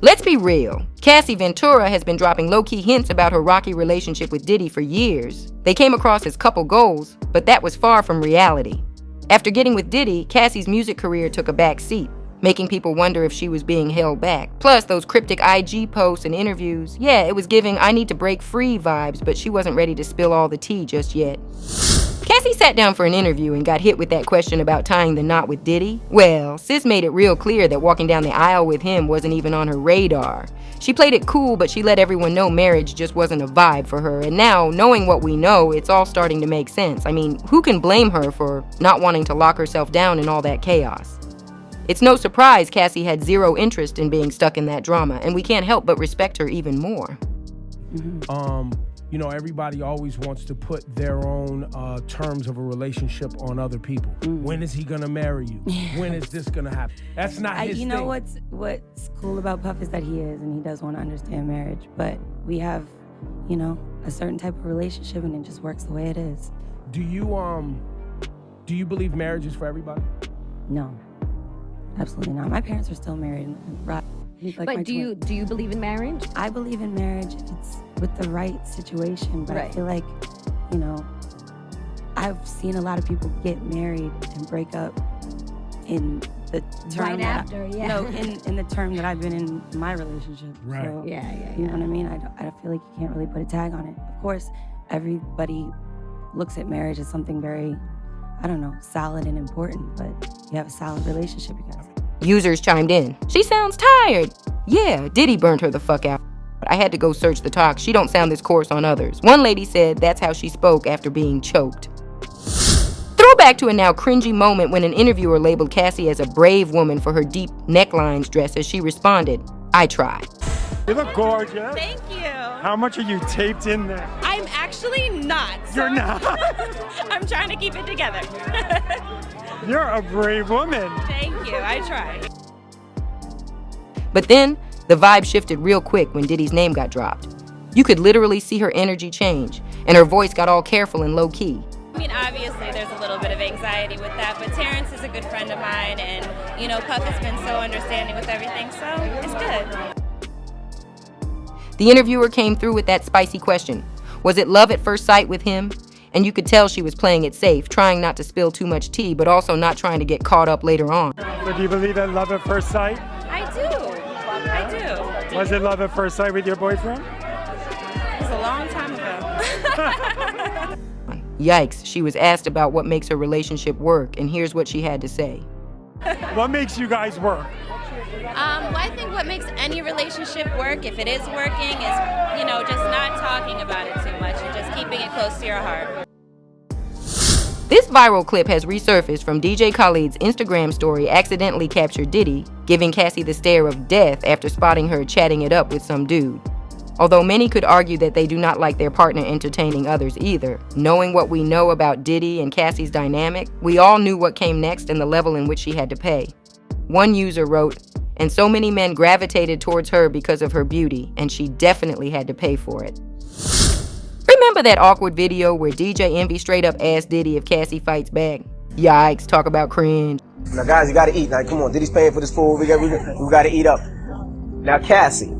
Let's be real. Cassie Ventura has been dropping low-key hints about her rocky relationship with Diddy for years. They came across as couple goals, but that was far from reality. After getting with Diddy, Cassie's music career took a back seat, making people wonder if she was being held back. Plus, those cryptic IG posts and interviews, yeah, it was giving I need to break free vibes, but she wasn't ready to spill all the tea just yet. Cassie sat down for an interview and got hit with that question about tying the knot with Diddy. Well, sis made it real clear that walking down the aisle with him wasn't even on her radar. She played it cool, but she let everyone know marriage just wasn't a vibe for her. And now, knowing what we know, it's all starting to make sense. I mean, who can blame her for not wanting to lock herself down in all that chaos? It's no surprise Cassie had zero interest in being stuck in that drama, and we can't help but respect her even more. You know, everybody always wants to put their own terms of a relationship on other people. When is he gonna marry you? When is this gonna happen? That's not his thing. You know what's cool about Puff is that he is, and he does want to understand marriage. But we have, you know, a certain type of relationship, and it just works the way it is. Do you believe marriage is for everybody? No, absolutely not. My parents are still married. Right. Like but do you believe in marriage? I believe in marriage if it's with the right situation. But I feel like, you know, I've seen a lot of people get married and break up in the term in the term that I've been in my relationship. Right. So, Yeah. You know what I mean? I feel like you can't really put a tag on it. Of course, everybody looks at marriage as something very, I don't know, solid and important. But you have a solid relationship, you guys. Users chimed in. She sounds tired. Yeah, Diddy burned her the fuck out. I had to go search the talk. She don't sound this coarse on others. One lady said that's how she spoke after being choked. Throwback to a now cringy moment when an interviewer labeled Cassie as a brave woman for her deep necklines dress as she responded, I try. You look gorgeous. Thank you. How much are you taped in there? I'm actually not. You're not? I'm trying to keep it together. You're a brave woman. Thank you, I try. But then, the vibe shifted real quick when Diddy's name got dropped. You could literally see her energy change, and her voice got all careful and low-key. I mean, obviously there's a little bit of anxiety with that, but Terrence is a good friend of mine, and, you know, Puff has been so understanding with everything, so it's good. The interviewer came through with that spicy question. Was it love at first sight with him? And you could tell she was playing it safe, trying not to spill too much tea, but also not trying to get caught up later on. But do you believe in love at first sight? I do. Was it love at first sight with your boyfriend? It was a long time ago. Yikes, she was asked about what makes her relationship work, and here's what she had to say. What makes you guys work? Well, I think what makes any relationship work, if it is working, is, you know, just not talking about it too much and just keeping it close to your heart. This viral clip has resurfaced from DJ Khaled's Instagram story accidentally captured Diddy, giving Cassie the stare of death after spotting her chatting it up with some dude. Although many could argue that they do not like their partner entertaining others either, knowing what we know about Diddy and Cassie's dynamic, we all knew what came next and the level in which she had to pay. One user wrote, and so many men gravitated towards her because of her beauty, and she definitely had to pay for it. Remember that awkward video where DJ Envy straight up asked Diddy if Cassie fights back? Yikes, talk about cringe. Now guys, you gotta eat. Now come on, Diddy's paying for this food. We gotta eat up. Now Cassie,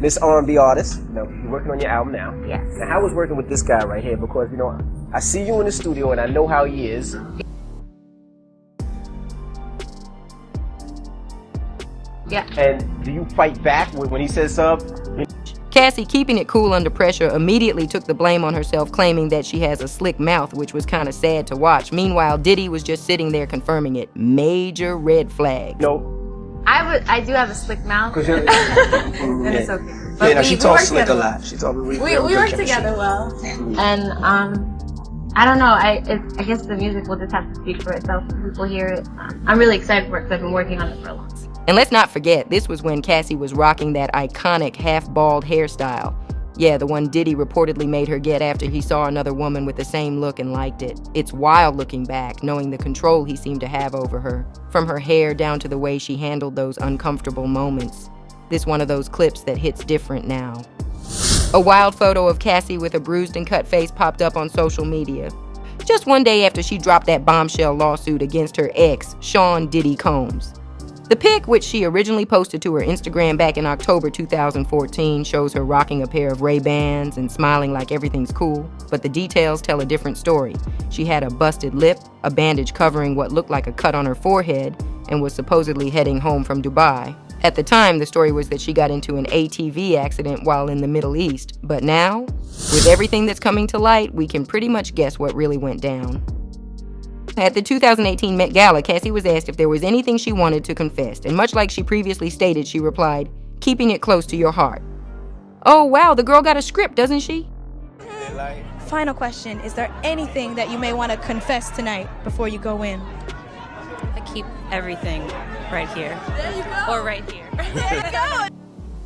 this R&B artist, you know, you're working on your album now. Yes. Now how was working with this guy right here? Because, you know, I see you in the studio and I know how he is. Yeah. And do you fight back when he says something? Cassie, keeping it cool under pressure, immediately took the blame on herself, claiming that she has a slick mouth, which was kind of sad to watch. Meanwhile, Diddy was just sitting there confirming it. Major red flag. No. I do have a slick mouth. And it's okay. But yeah, no, she talks slick a lot. She talks we work together well. And I don't know, I guess the music will just have to speak for itself when people hear it. I'm really excited for it because I've been working on it for a long time. And let's not forget, this was when Cassie was rocking that iconic half-bald hairstyle. Yeah, the one Diddy reportedly made her get after he saw another woman with the same look and liked it. It's wild looking back, knowing the control he seemed to have over her, from her hair down to the way she handled those uncomfortable moments. This one of those clips that hits different now. A wild photo of Cassie with a bruised and cut face popped up on social media. Just one day after she dropped that bombshell lawsuit against her ex, Sean Diddy Combs. The pic, which she originally posted to her Instagram back in October 2014, shows her rocking a pair of Ray-Bans and smiling like everything's cool, but the details tell a different story. She had a busted lip, a bandage covering what looked like a cut on her forehead, and was supposedly heading home from Dubai. At the time, the story was that she got into an ATV accident while in the Middle East, but now, with everything that's coming to light, we can pretty much guess what really went down. At the 2018 Met Gala, Cassie was asked if there was anything she wanted to confess, and much like she previously stated, she replied, "Keeping it close to your heart." Oh wow, the girl got a script, doesn't she? Final question, is there anything that you may want to confess tonight before you go in? I keep everything right here. There you go. Or right here. There you go.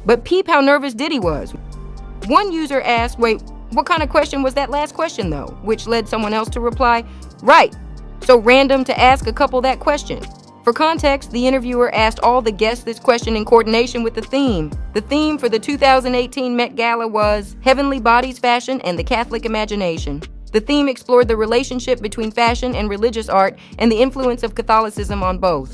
But peep how nervous Diddy was. One user asked, wait, what kind of question was that last question though? Which led someone else to reply, right. So random to ask a couple that question. For context, the interviewer asked all the guests this question in coordination with the theme. The theme for the 2018 Met Gala was Heavenly Bodies Fashion and the Catholic Imagination. The theme explored the relationship between fashion and religious art and the influence of Catholicism on both.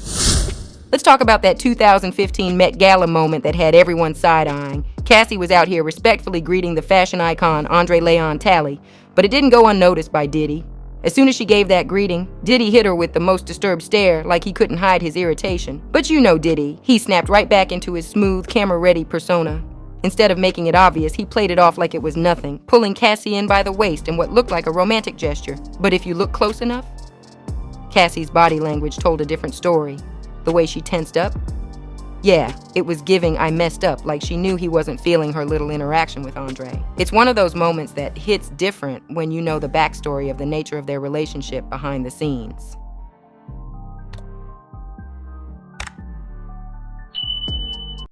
Let's talk about that 2015 Met Gala moment that had everyone side-eyeing. Cassie was out here respectfully greeting the fashion icon Andre Leon Talley, but it didn't go unnoticed by Diddy. As soon as she gave that greeting, Diddy hit her with the most disturbed stare, like he couldn't hide his irritation. But you know Diddy, he snapped right back into his smooth, camera-ready persona. Instead of making it obvious, he played it off like it was nothing, pulling Cassie in by the waist in what looked like a romantic gesture. But if you look close enough, Cassie's body language told a different story. The way she tensed up, yeah, it was giving I messed up, like she knew he wasn't feeling her little interaction with Andre. It's one of those moments that hits different when you know the backstory of the nature of their relationship behind the scenes.